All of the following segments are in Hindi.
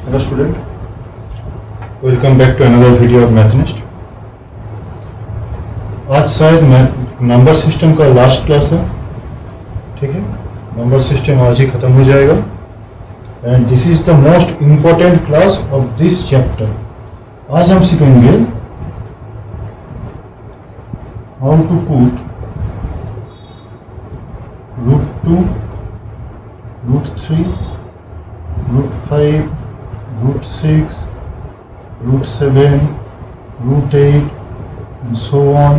Hello student, welcome back to another video of Mathnist. आज शायद नंबर सिस्टम का लास्ट क्लास है, ठीक है। नंबर सिस्टम आज ही खत्म हो जाएगा and this is the most important class of this chapter. आज हम सीखेंगे how to put √2, √3, √5, √6, √7, √8 and so on,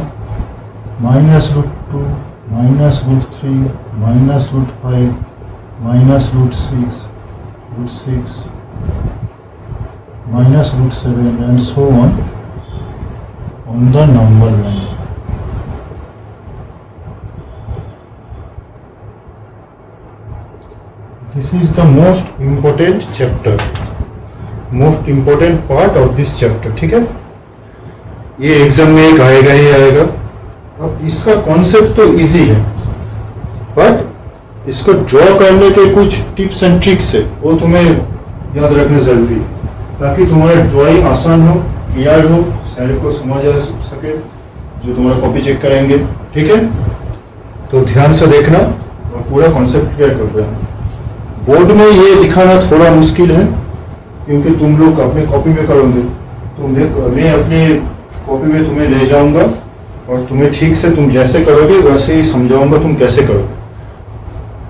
-√2, -√3, -√5, -√6, √6, -√7 and so on the number line. This is the most important chapter, most important part of this chapter, ठीक है। ये एग्जाम में एक आएगा ही आएगा। अब इसका कॉन्सेप्ट तो इजी है, बट इसको ड्रॉ करने के कुछ टिप्स एंड ट्रिक्स है, वो तुम्हें याद रखना जरूरी है ताकि तुम्हारा ड्राइंग आसान हो, क्लियर हो, सारे को समझ आ सके जो तुम्हारा कॉपी चेक करेंगे, ठीक है। तो ध्यान से देखना और पूरा कॉन्सेप्ट क्लियर कर देना। बोर्ड में ये दिखाना थोड़ा मुश्किल है क्योंकि तुम लोग अपने कॉपी में करोगे, तो मैं अपने कॉपी में तुम्हें ले जाऊंगा और तुम्हें ठीक से तुम जैसे करोगे वैसे ही समझाऊंगा तुम कैसे करोगे।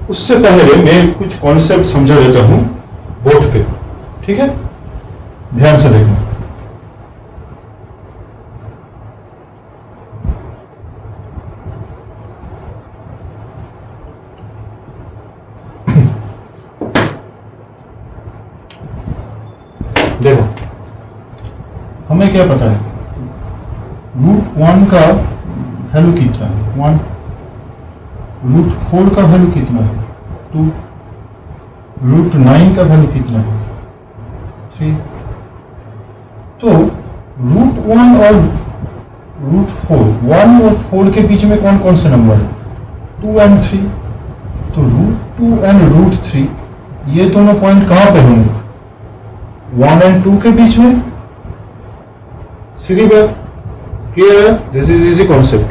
उससे पहले मैं कुछ कॉन्सेप्ट समझा देता हूं बोर्ड पे, ठीक है। ध्यान से देखना। देखो, हमें क्या पता है √1 का वैल्यू कितना है 1, √4 का वैल्यू कितना है 2, √9 का वैल्यू कितना है 3। तो √1 और √4, 1 और 4 के बीच में कौन कौन से नंबर है 2 एंड 3। तो √2 एंड √3 ये दोनों पॉइंट कहां पे होंगे 1 एंड 2 के बीच में। सीधी बात, क्लियर है। This is easy concept.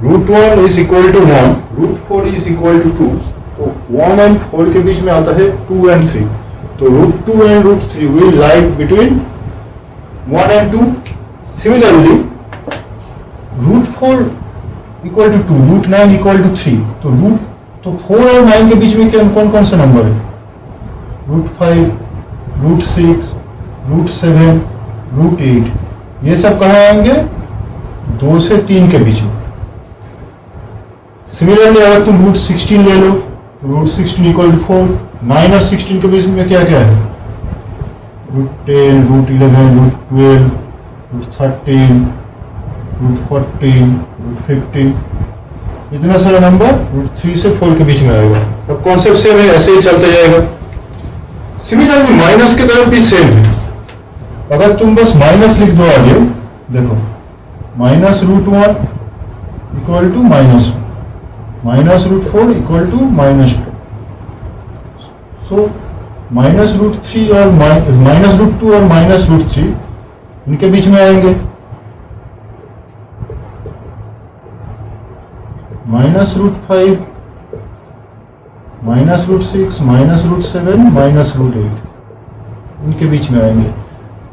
√1 is equal to 1, √4 is equal to 2, तो 1 एंड 4 के बीच में आता है 2 एंड 3। तो √2 and √3 will lie between 1 and 2। Similarly √4 equal to 2, √9 equal to 3, तो 4 और 9 के बीच में कौन कौन से नंबर है √5, √6, √7, √8। ये सब कहाँ आएंगे 2 से 3 के बीच में। सिमिलरली अगर तुम √16 ले लो, √16 इक्वल टू 4, 9 और 16 के बीच में क्या क्या है √10, √11, √12, √13, √14, √15। इतना सारा नंबर √3 से 4 के बीच में आएगा। अब कॉन्सेप्ट सेम है, ऐसे ही चलता जाएगा। सिमिलरली माइनस की तरफ भी सेम है। अगर तुम बस माइनस लिख दो आगे, देखो -√1 इक्वल टू -1, -√4 इक्वल टू -2। सो -√3 और -√2 और -√3 इनके बीच में आएंगे -√5, -√6, -√7, -√8 इनके बीच में आएंगे।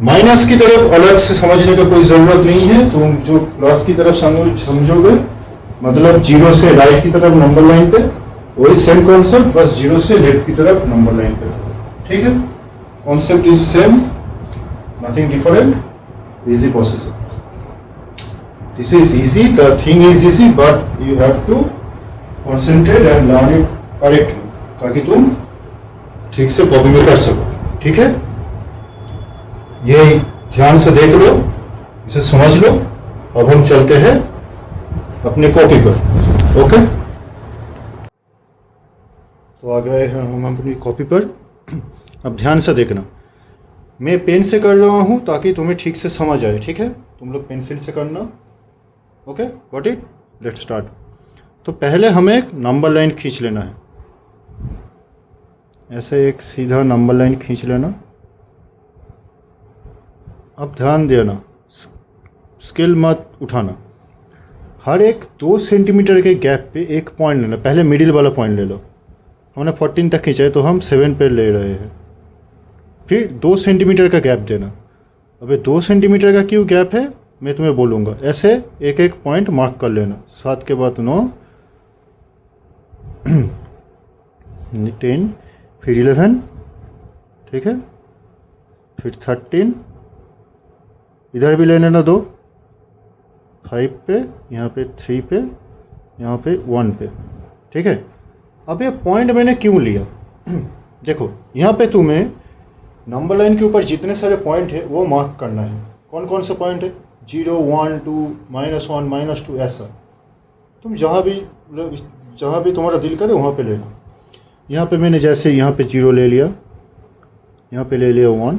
माइनस की तरफ अलग से समझने का कोई जरूरत नहीं है, तुम जो प्लस की तरफ समझोगे, मतलब 0 से राइट की तरफ नंबर लाइन पे, वही सेम कॉन्सेप्ट बस 0 से लेफ्ट की तरफ नंबर लाइन पे, ठीक है। Concept is same, nothing different, easy process. This is easy, the thing is easy, but you have to concentrate and learn it correctly ताकि तुम ठीक से कॉपी में कर सको, ठीक है। ये ध्यान से देख लो, इसे समझ लो। अब हम चलते हैं अपने कॉपी पर, ओके। तो आ गए हैं हम अपनी कॉपी पर। अब ध्यान से देखना, मैं पेन से कर रहा हूं ताकि तुम्हें ठीक से समझ आए, ठीक है। तुम लोग पेंसिल से करना, okay, got it. Let's start. तो पहले हमें एक नंबर लाइन खींच लेना है, ऐसे एक सीधा नंबर लाइन खींच लेना, अब ध्यान देना, स्केल मत उठाना। हर एक 2 सेंटीमीटर के गैप पे एक पॉइंट लेना। पहले मिडिल वाला पॉइंट ले लो। हमने 14 तक खींचा है तो हम 7 पे ले रहे हैं। फिर 2 सेंटीमीटर का गैप देना। अबे 2 सेंटीमीटर का क्यों गैप है मैं तुम्हें बोलूँगा। ऐसे एक एक पॉइंट मार्क कर लेना। 7 के बाद 9, 10, फिर 11, ठीक है, फिर 13, इधर भी ले लेना 2, 5 पे, यहाँ पे 3 पे, यहाँ पे 1 पे, ठीक है। अब ये पॉइंट मैंने क्यों लिया देखो, यहाँ पे तुम्हें नंबर लाइन के ऊपर जितने सारे पॉइंट है वो मार्क करना है। कौन कौन से पॉइंट है? 0, 1, 2, -1, -2, ऐसा तुम जहाँ भी तुम्हारा दिल करे वहाँ पे लेना। यहाँ पे मैंने जैसे यहाँ पे 0 ले लिया, यहाँ पे ले लिया 1।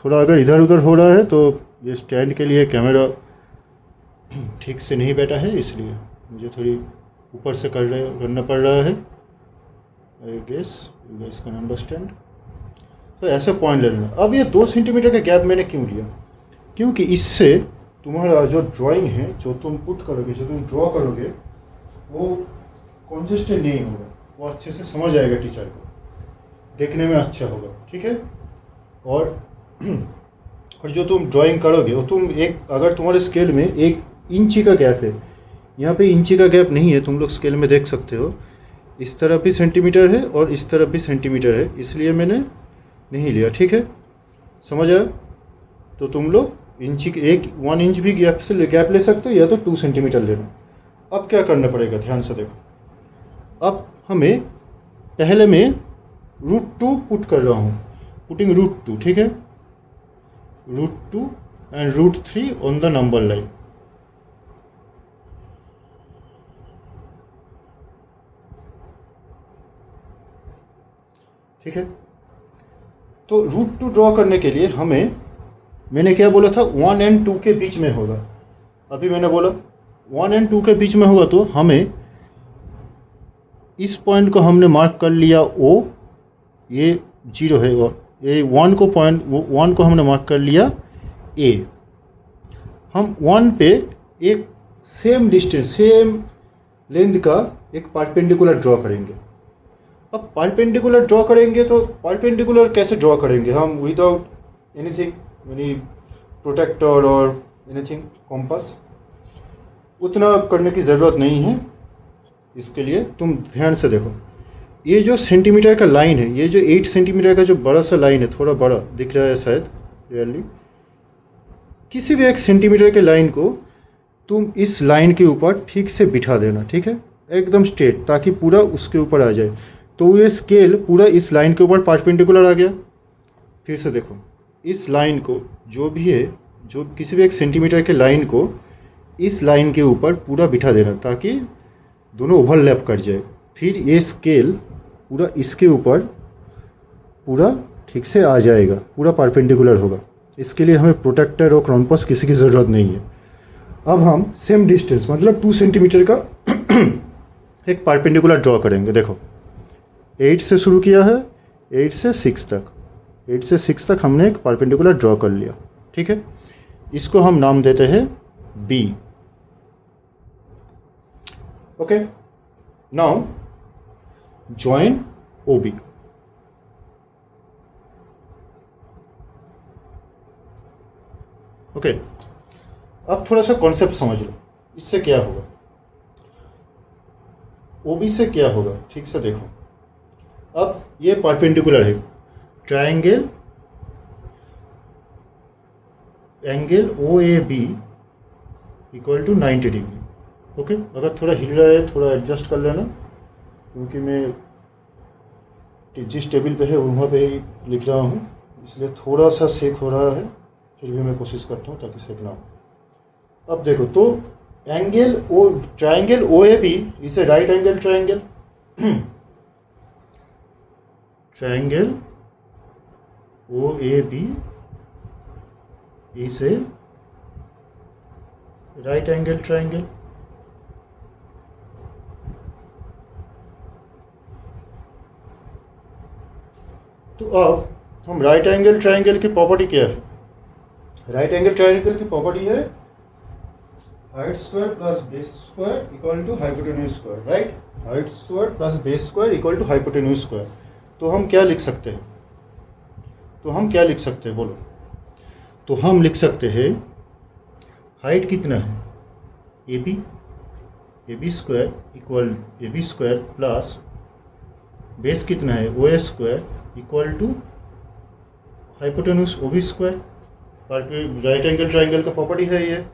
थोड़ा अगर इधर उधर हो रहा है तो ये स्टैंड के लिए कैमरा ठीक से नहीं बैठा है, इसलिए मुझे थोड़ी ऊपर से करना पड़ रहा है। I guess you guys can understand. तो ऐसे पॉइंट ले लेना। अब ये 2 सेंटीमीटर का गैप मैंने क्यों लिया? क्योंकि इससे तुम्हारा जो ड्राइंग है, जो तुम पुट करोगे, जो तुम ड्रॉ करोगे, वो कॉन्सिस्टेंट नहीं होगा। वो अच्छे से समझ आएगा टीचर को, देखने में अच्छा होगा, ठीक है। और जो तुम ड्राइंग करोगे वो तुम अगर तुम्हारे स्केल में 1 इंची का गैप है, यहाँ पे इंची का गैप नहीं है, तुम लोग स्केल में देख सकते हो। इस तरफ भी सेंटीमीटर है और इस तरफ भी सेंटीमीटर है, इसलिए मैंने नहीं लिया, ठीक है, समझ आया। तो तुम लोग इंची के 1 इंच भी गैप ले सकते हो, या तो 2 सेंटीमीटर लेना। अब क्या करना पड़ेगा, ध्यान से देखो। अब हमें पहले मैं √2 पुट कर रहा हूँ, पुटिंग √2, ठीक है, √2 and √3 on the number line. ठीक है, तो √2 ड्रॉ करने के लिए मैंने क्या बोला था, 1 एंड 2 के बीच में होगा। अभी मैंने बोला 1 एंड 2 के बीच में होगा, तो हमें इस पॉइंट को हमने मार्क कर लिया O, ये 0 है, और ये 1 को हमने मार्क कर लिया A। हम 1 पे एक सेम डिस्टेंस, सेम लेंथ का एक परपेंडिकुलर ड्रॉ करेंगे। अब परपेंडिकुलर ड्रॉ करेंगे तो परपेंडिकुलर कैसे ड्रॉ करेंगे हम? विदाउट एनीथिंग, यानी प्रोटेक्टर और एनीथिंग, कॉम्पास, उतना करने की ज़रूरत नहीं है। इसके लिए तुम ध्यान से देखो, ये जो सेंटीमीटर का लाइन है, ये जो 8 सेंटीमीटर का जो बड़ा सा लाइन है, थोड़ा बड़ा दिख रहा है शायद रियली, किसी भी 1 सेंटीमीटर के लाइन को तुम इस लाइन के ऊपर ठीक से बिठा देना, ठीक है, एकदम स्ट्रेट, ताकि पूरा उसके ऊपर आ जाए। तो ये स्केल पूरा इस लाइन के ऊपर परपेंडिकुलर आ गया। फिर से देखो, इस लाइन को जो भी है, जो किसी भी 1 सेंटीमीटर के लाइन को इस लाइन के ऊपर पूरा बिठा देना, ताकि दोनों ओवरलैप कर जाए। फिर ये स्केल पूरा इसके ऊपर पूरा ठीक से आ जाएगा, पूरा परपेंडिकुलर होगा। इसके लिए हमें प्रोटेक्टर और कॉम्पास किसी की ज़रूरत नहीं है। अब हम सेम डिस्टेंस, मतलब 2 सेंटीमीटर का एक परपेंडिकुलर ड्रॉ करेंगे। देखो, 8 से शुरू किया है, 8 से 6 तक, 8 से 6 तक हमने एक परपेंडिकुलर ड्रॉ कर लिया, ठीक है। इसको हम नाम देते हैं B। Okay, now join OB। Okay, अब थोड़ा सा कॉन्सेप्ट समझ लो, इससे क्या होगा, OB से क्या होगा, ठीक से देखो। अब ये परपेंडिकुलर है, triangle angle OAB equal to 90 degree. Okay, अगर थोड़ा हिल रहा है थोड़ा एडजस्ट कर लेना, क्योंकि मैं जिस टेबल पे है वहाँ पे ही लिख रहा हूँ, इसलिए थोड़ा सा सेक हो रहा है, फिर भी मैं कोशिश करता हूँ ताकि सेक ना हो। अब देखो, तो triangle OAB is a right angle triangle. Triangle OAB is a right angle triangle। तो अब हम राइट एंगल ट्रायंगल की प्रॉपर्टी क्या है, राइट एंगल ट्रायंगल की प्रॉपर्टी है height square plus base square equal to hypotenuse square, right. Height square plus base square equal to hypotenuse square. तो हम क्या लिख सकते हैं, बोलो। तो हम लिख सकते हैं हाइट कितना है A B square equal A B square plus base कितना है O A square equal to hypotenuse O B square. Right angle triangle का प्रॉपर्टी है ये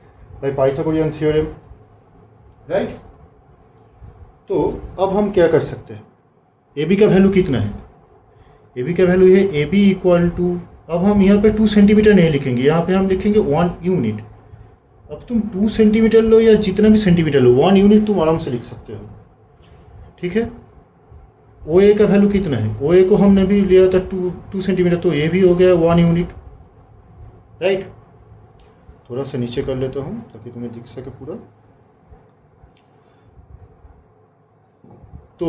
बाय पाइथागोरियन थ्योरम, राइट। तो अब हम क्या कर सकते हैं, ए बी का वैल्यू कितना है, ए बी का वैल्यू है ए बी इक्वल टू, अब हम यहाँ पे 2 सेंटीमीटर नहीं लिखेंगे, यहाँ पे हम लिखेंगे 1 यूनिट। अब तुम 2 सेंटीमीटर लो या जितना भी सेंटीमीटर लो, 1 यूनिट तुम आराम से लिख सकते हो, ठीक है। ओ ए का वैल्यू कितना है, ओ ए को हमने भी लिया था 2 सेंटीमीटर, तो ए भी हो गया 1 यूनिट, राइट। थोड़ा सा नीचे कर लेता हूँ ताकि तुम्हें दिख सके पूरा। तो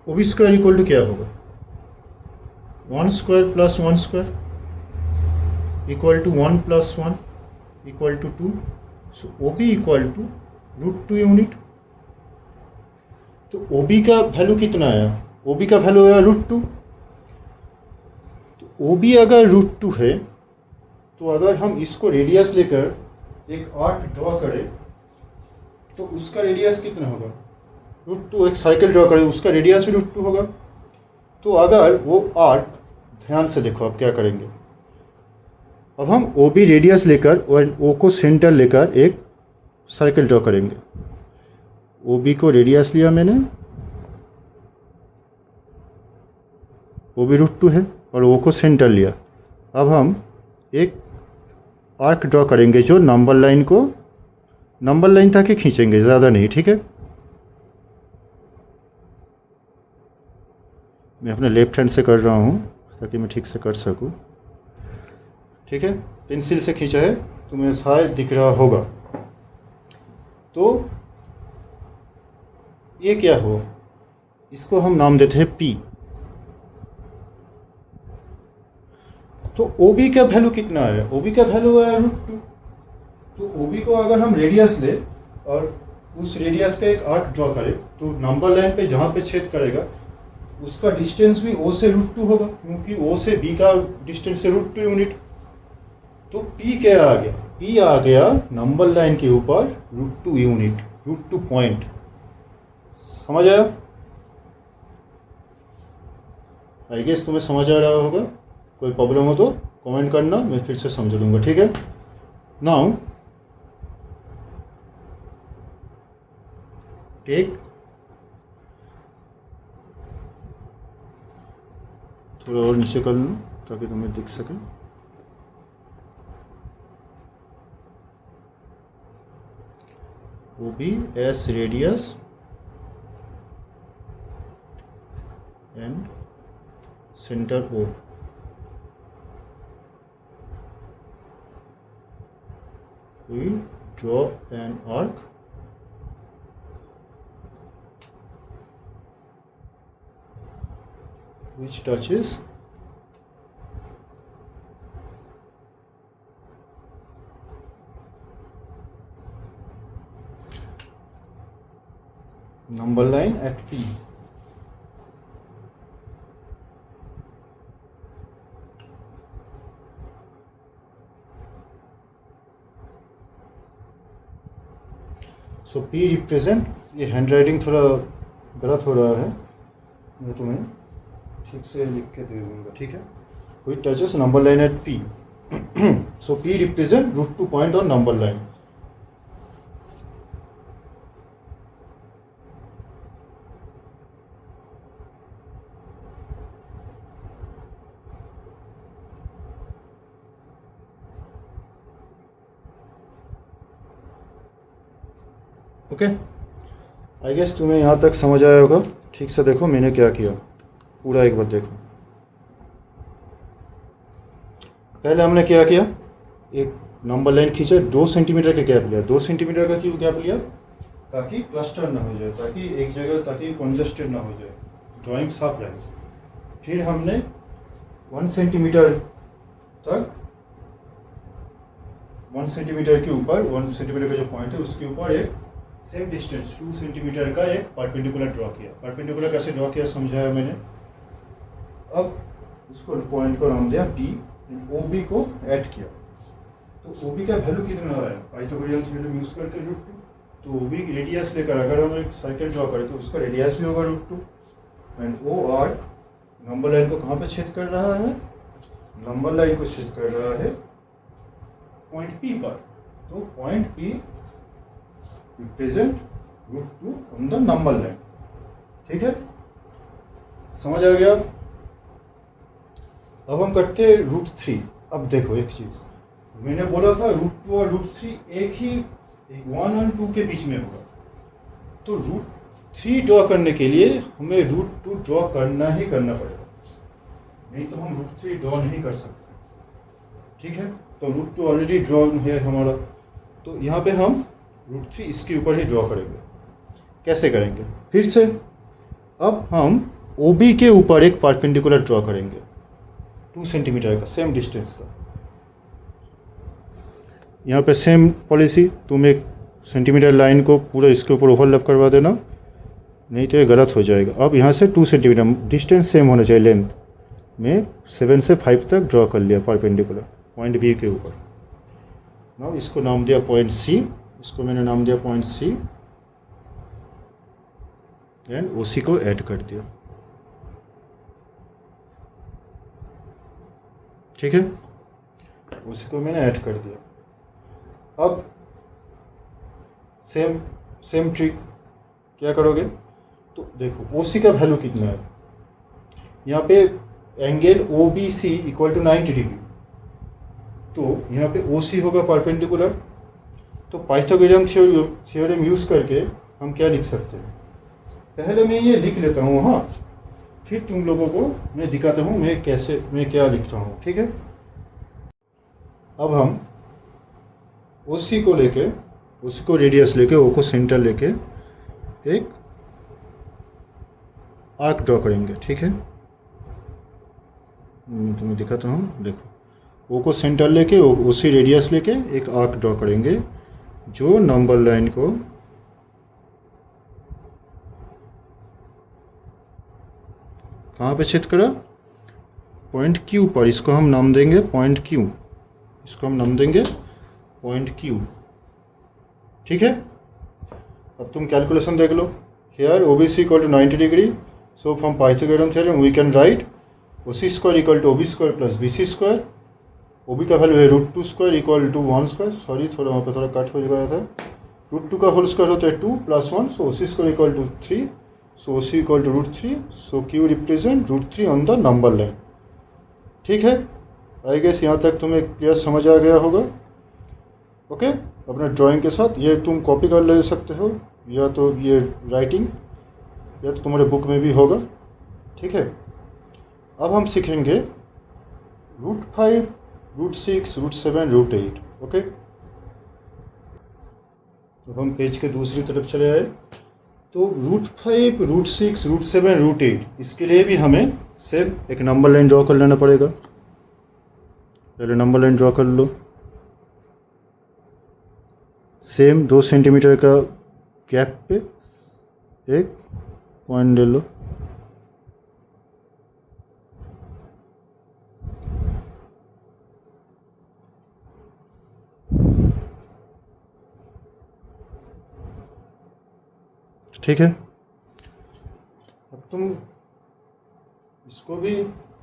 O B square equal to क्या होगा, 1 square plus 1 square equal to 1 plus 1 equal to 2। So O B equal to √2 unit. तो ओ बी का वैल्यू कितना आया, ओ बी का वैल्यू आया √2। तो ओ बी अगर √2 है, तो अगर हम इसको रेडियस लेकर एक आर्क ड्रॉ करें तो उसका रेडियस कितना होगा, √2। एक सर्कल ड्रॉ करें, उसका रेडियस भी √2 होगा। तो अगर वो आर्क, ध्यान से देखो अब क्या करेंगे, अब हम ओ बी रेडियस लेकर और ओ को सेंटर लेकर एक सर्कल ड्रॉ करेंगे। ओ बी को रेडियस लिया मैंने, ओ बी √2 है, और ओ को सेंटर लिया। अब हम एक आर्क ड्रॉ करेंगे जो नंबर लाइन तक ही खींचेंगे, ज़्यादा नहीं, ठीक है। मैं अपने लेफ्ट हैंड से कर रहा हूँ ताकि मैं ठीक से कर सकूँ, ठीक है। पेंसिल से खींचा है, तुम्हें शायद दिख रहा होगा। तो ये क्या हो, इसको हम नाम देते हैं P। तो OB का वैल्यू कितना है, OB का वैल्यू है √2। तो OB को अगर हम रेडियस ले और उस रेडियस का एक आर्क ड्रॉ करें, तो नंबर लाइन पे जहाँ पे छेद करेगा उसका डिस्टेंस भी O से √2 होगा, क्योंकि O से B का डिस्टेंस है √2 यूनिट। तो P क्या आ गया, P आ गया नंबर लाइन के ऊपर √2 यूनिट, √2 पॉइंट। समझ आया? आई गेस तुम्हें समझ आ रहा होगा। कोई प्रॉब्लम हो तो कमेंट करना, मैं फिर से समझ लूँगा, ठीक है। नाउ टेक, थोड़ा और नीचे कर लूँ ताकि तुम्हें दिख सके। OB as radius and center O। We draw an arc which touches number line at P। So P represent, ये हैंड राइटिंग थोड़ा गलत हो रहा है, मैं तुम्हें ठीक से लिख के दे दूँगा, ठीक है। Which touches number line at P। So P represent √2 point on number line. Okay, I guess तुम्हें यहाँ तक समझ आया होगा। ठीक से देखो मैंने क्या किया, पूरा एक बार देखो। पहले हमने क्या किया, एक नंबर लाइन खींचा, 2 सेंटीमीटर का गैप लिया। 2 सेंटीमीटर का क्यों गैप लिया, ताकि क्लस्टर ना हो जाए, ताकि एक जगह, ताकि कंजेस्टेड ना हो जाए, ड्राइंग साफ रहे। फिर हमने 1 सेंटीमीटर तक 1 सेंटीमीटर के ऊपर 1 सेंटीमीटर का जो पॉइंट है उसके ऊपर एक सेम डिस्टेंस 2 सेंटीमीटर का एक परपेंडिकुलर ड्रॉ किया। परपेंडिकुलर कैसे ड्रॉ किया समझाया मैंने। अब उसको पॉइंट को नाम दिया P, OB को ऐड किया तो OB का वैल्यू कितना है पाइथागोरियन थ्योरम यूज करके √2। तो OB की रेडियस लेकर अगर हम एक सर्कल ड्रॉ करें तो उसका रेडियस भी होगा √2 एंड OR नंबर लाइन को कहाँ पे छेद कर रहा है, नंबर लाइन को छेद कर रहा है पॉइंट P पर। तो point P represent √2 on the number line. ठीक है, समझ आ गया। अब हम करते हैं √3। अब देखो एक चीज मैंने बोला था √2 और √3 एक ही 1 और 2 के बीच में होगा। तो √3 ड्रॉ करने के लिए हमें √2 ड्रॉ करना ही करना पड़ेगा, नहीं तो हम √3 ड्रॉ नहीं कर सकते। ठीक है, तो √2 ऑलरेडी ड्रॉ है हमारा, तो यहाँ पे हम √3 इसके ऊपर ही ड्रॉ करेंगे। कैसे करेंगे फिर से, अब हम OB के ऊपर एक परपेंडिकुलर ड्रॉ करेंगे 2 सेंटीमीटर का सेम डिस्टेंस का। यहाँ पे सेम पॉलिसी, तुम एक सेंटीमीटर लाइन को पूरा इसके ऊपर ओवरलैप करवा देना, नहीं तो ये गलत हो जाएगा। अब यहाँ से 2 सेंटीमीटर डिस्टेंस सेम होना चाहिए लेंथ में 7 से 5 तक ड्रॉ कर लिया परपेंडिकुलर पॉइंट B के ऊपर। नाउ इसको नाम दिया पॉइंट C, इसको मैंने नाम दिया पॉइंट C एंड OC को ऐड कर दिया। ठीक है, OC को मैंने ऐड कर दिया। अब सेम ट्रिक क्या करोगे, तो देखो OC का वैल्यू कितना है। यहाँ पे angle OBC equal to 90 degree, तो यहाँ पे OC होगा परपेंडिकुलर। तो पाइथागोरियन थ्योरम यूज करके हम क्या लिख सकते हैं, पहले मैं ये लिख लेता हूँ, हाँ, फिर तुम लोगों को मैं दिखाता हूँ मैं क्या लिख रहा हूँ। ठीक है, अब हम OC को रेडियस लेके O को सेंटर लेके एक आर्क ड्रॉ करेंगे। ठीक है, मैं तुम्हें दिखाता हूँ। देखो O को सेंटर लेके OC रेडियस लेके एक आर्क ड्रॉ करेंगे जो नंबर लाइन को कहाँ पे छेद करा, पॉइंट Q पर। इसको हम नाम देंगे पॉइंट Q, इसको हम नाम देंगे पॉइंट Q। ठीक है, अब तुम कैलकुलेशन देख लो। Here OBC equal to 90 degree, so from Pythagorean theorem we can write OC square equal to OB square plus BC square. OB का वैल्यू है √2 square equal to 1 square, sorry थोड़ा वहाँ पे थोड़ा कट हो गया था। √2 का होल स्क्वायर होता है 2 plus 1, so OC square equal to 3, so OC equal to √3, so Q represent √3 on the number line. ठीक है, आई गेस यहाँ तक तुम्हें क्लियर समझ आ गया होगा। ओके, अपने ड्राइंग के साथ ये तुम कॉपी कर ले सकते हो, या तो ये राइटिंग या तो तुम्हारे बुक में भी होगा। ठीक है, अब हम सीखेंगे √5, √6, √7, √8। ओके, अब हम पेज के दूसरी तरफ चले आए। तो √5, √6, √7, √8 इसके लिए भी हमें सेम एक नंबर लाइन ड्रॉ कर लेना पड़ेगा। पहले नंबर लाइन ड्रॉ कर लो, सेम 2 सेंटीमीटर का गैप पे एक पॉइंट ले लो। ठीक है, अब तुम इसको भी,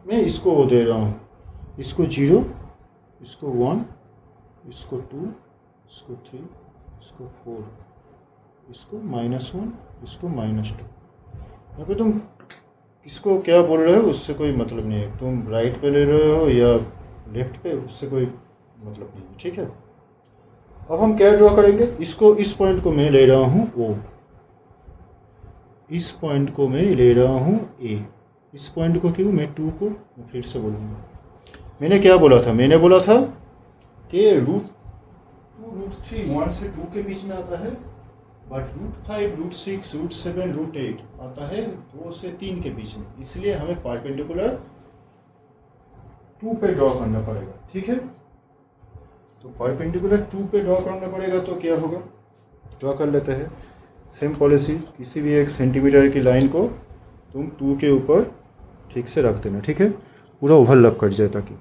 मैं इसको दे रहा हूँ, इसको 0, इसको 1, इसको 2, इसको 3, इसको 4, इसको -1, इसको -2। यहाँ पे तुम किसको क्या बोल रहे हो उससे कोई मतलब नहीं है, तुम राइट पे ले रहे हो या लेफ्ट पे, उससे कोई मतलब नहीं है। ठीक है, अब हम क्या ड्रॉ करेंगे, इसको, इस पॉइंट को मैं ले रहा हूँ O, इस पॉइंट को मैं ले रहा हूँ A, इस पॉइंट को क्यों, मैं 2 को, मैं फिर से बोलूँगा, मैंने क्या बोला था, मैंने बोला था कि √2, √3 1 से 2 के बीच में आता है, बट √5, √6, √7, √8 आता है 2 से 3 के बीच में, इसलिए हमें परपेंडिकुलर 2 पे ड्रॉ करना पड़ेगा। ठीक है, तो परपेंडिकुलर 2 पे ड्रॉ करना पड़ेगा, तो क्या होगा, ड्रॉ कर लेते हैं। सेम पॉलिसी, किसी भी 1 सेंटीमीटर की लाइन को तुम 2 के ऊपर ठीक से रख देना, ठीक है, पूरा ओवरलैप कर जाए ताकि।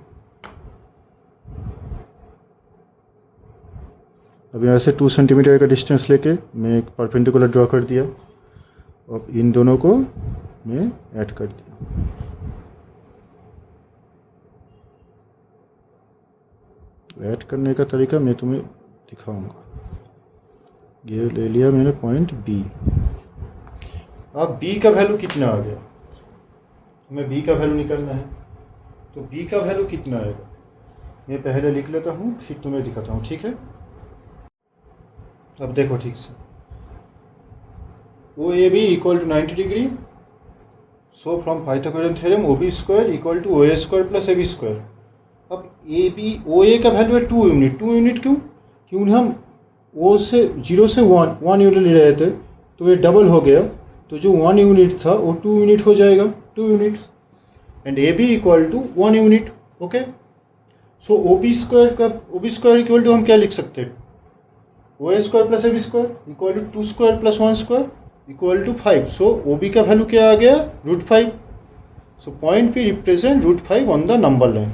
अब यहाँ से 2 सेंटीमीटर का डिस्टेंस लेके मैं एक परपेंडिकुलर ड्रॉ कर दिया। अब इन दोनों को मैं ऐड कर दिया। ऐड करने का तरीका मैं तुम्हें दिखाऊंगा। ये ले लिया मैंने पॉइंट बी। अब बी का वैल्यू कितना आ गया, हमें बी का वैल्यू निकालना है। तो बी का वैल्यू कितना आएगा, मैं पहले लिख लेता हूँ फिर तुम्हें दिखाता हूँ, ठीक है। अब देखो ठीक से, O A B equal to 90 degree. So from Pythagorean theorem O B square equal to O A square plus A B square. अब ए बी ओ ए का वैल्यू है 2 यूनिट। 2 यूनिट क्यों, क्योंकि हम ओ से 0 से 1 यूनिट ले रहे थे, तो ये डबल हो गया, तो जो 1 यूनिट था वो 2 यूनिट हो जाएगा, 2 units. And A B equal to 1 unit. Okay, so O B square equal to हम क्या लिख सकते हैं, O A square plus A B square equal to 2 square plus 1 square equal to 5। So O B का वैल्यू क्या आ गया, √5। So point P represent √5 on the number line.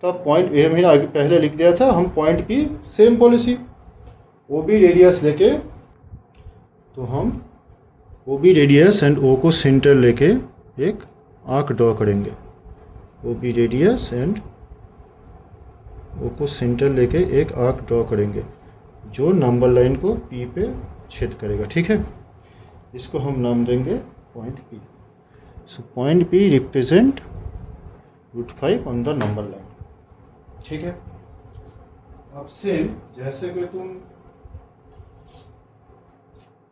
तो अब पॉइंट ए मैंने आगे पहले लिख दिया था, हम point P same policy, O B radius लेके, तो हम O B radius and O को सेंटर लेके एक आर्क ड्रॉ करेंगे। O B radius and O को सेंटर लेके एक आर्क ड्रॉ करेंगे जो नंबर लाइन को पी पे छेद करेगा, ठीक है। इसको हम नाम देंगे point P. So point P represent √5 on the number line, ठीक है। अब सेम जैसे कि तुम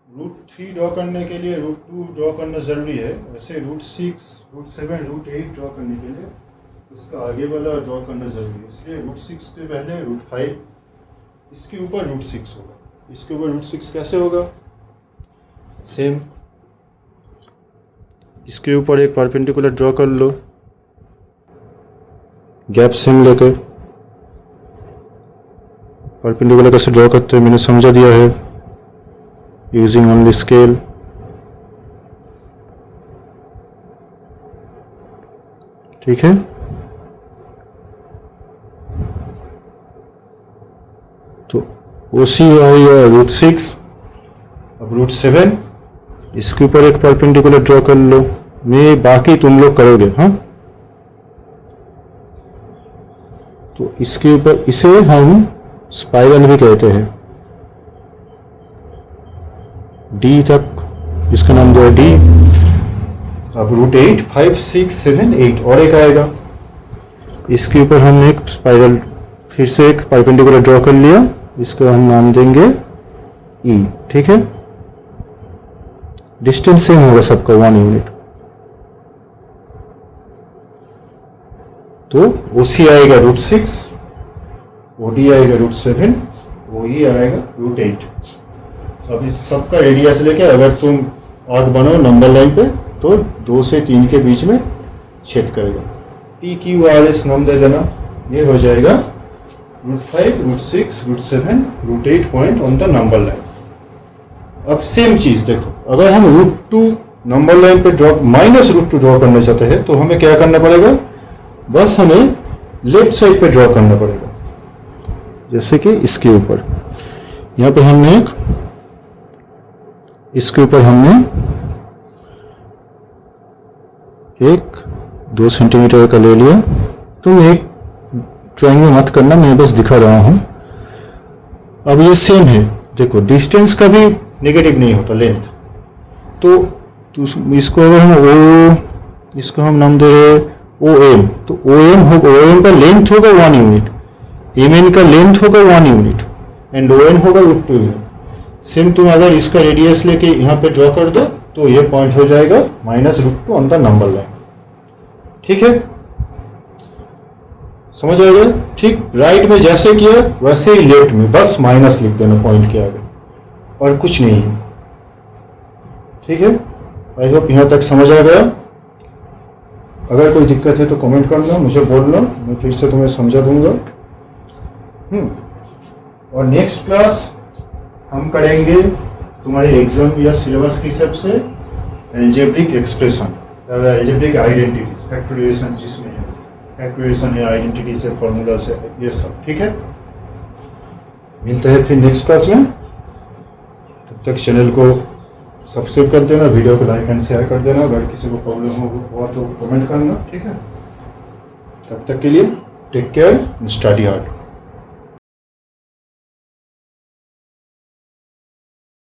√3 ड्रॉ करने के लिए √2 ड्रॉ करना ज़रूरी है, वैसे √6, √7, √8 ड्रॉ करने के लिए उसका आगे वाला ड्रॉ करना ज़रूरी है। इसलिए √6 के पहले √5, इसके ऊपर √6 होगा। इसके ऊपर √6 कैसे होगा, सेम इसके ऊपर एक परपेंडिकुलर ड्रॉ कर लो, गैप सेम लेकर। परपेंडिकुलर कैसे ड्रॉ करते हैं मैंने समझा दिया है, यूजिंग ओनली स्केल। ठीक है, तो ओ सी है √6। अब √7, इसके ऊपर एक परपेंडिकुलर ड्रॉ कर लो, मैं बाकी तुम लोग करोगे, हाँ। तो इसके ऊपर, इसे हम स्पाइरल भी कहते हैं, डी तक इसका नाम दिया डी। अब √8, 5, 6, 7, 8 और एक आएगा, इसके ऊपर हम एक स्पाइरल फिर से एक परपेंडिकुलर ड्रॉ कर लिया, इसको हम नाम देंगे ई, ठीक है। डिस्टेंस सेम होगा सबका 1 यूनिट। तो ओ सी आएगा √6, ओ डी आएगा √7, ओ ई आएगा √8। अब इस सबका रेडियस लेके अगर तुम आर्क बनाओ नंबर लाइन पे, तो 2 से 3 के बीच में छेद करेगा। पी क्यू आर एस नाम दे देना, ये हो जाएगा √5, √6, √7, √8 point on the number line. अब सेम चीज देखो, अगर हम √2 नंबर लाइन पे ड्रॉ -√2 ड्रॉ करना चाहते हैं, तो हमें क्या करना पड़ेगा, बस हमें लेफ्ट साइड पे ड्रॉ करना पड़ेगा। जैसे कि इसके ऊपर, यहाँ पे हमने इसके ऊपर हमने एक 2 सेंटीमीटर का ले लिया। तुम एक ड्राइंग में मत करना, मैं बस दिखा रहा हूं। अब ये सेम है, देखो डिस्टेंस का भी नेगेटिव नहीं होता, लेंथ। तो इसको अगर हम इसको हम नाम दे रहे ओ एम, तो ओ एम का लेंथ होगा 1 यूनिट, एम एन का लेंथ होगा 1 यूनिट एंड ओ एन होगा √2 यूनिट। सेम तुम अगर इसका रेडियस लेके यहाँ पे ड्रॉ कर दो, तो ये पॉइंट हो जाएगा -√2 ऑन द नंबर लाइन, ठीक है। समझ आ गया, ठीक। राइट में जैसे किया वैसे ही लेफ्ट में बस माइनस लिख देना पॉइंट के आगे, और कुछ नहीं है, ठीक है। आई होप यहाँ तक समझ आ गया। अगर कोई दिक्कत है तो कमेंट करना, मुझे बोलना, मैं फिर से तुम्हें समझा दूंगा। और नेक्स्ट क्लास हम करेंगे तुम्हारे एग्जाम या सिलेबस के हिसाब से algebraic expression, algebraic identities, factorisation जिसमें है, फैक्टराइजेशन है, आइडेंटिटी से, फॉर्मूला से, ये सब। ठीक है, मिलते हैं फिर नेक्स्ट क्लास में। तब तक चैनल को सब्सक्राइब कर देना, वीडियो को लाइक एंड शेयर कर देना, अगर किसी को प्रॉब्लम हुआ तो कमेंट करना। ठीक है, तब तक के लिए टेक केयर, स्टडी हार्ड।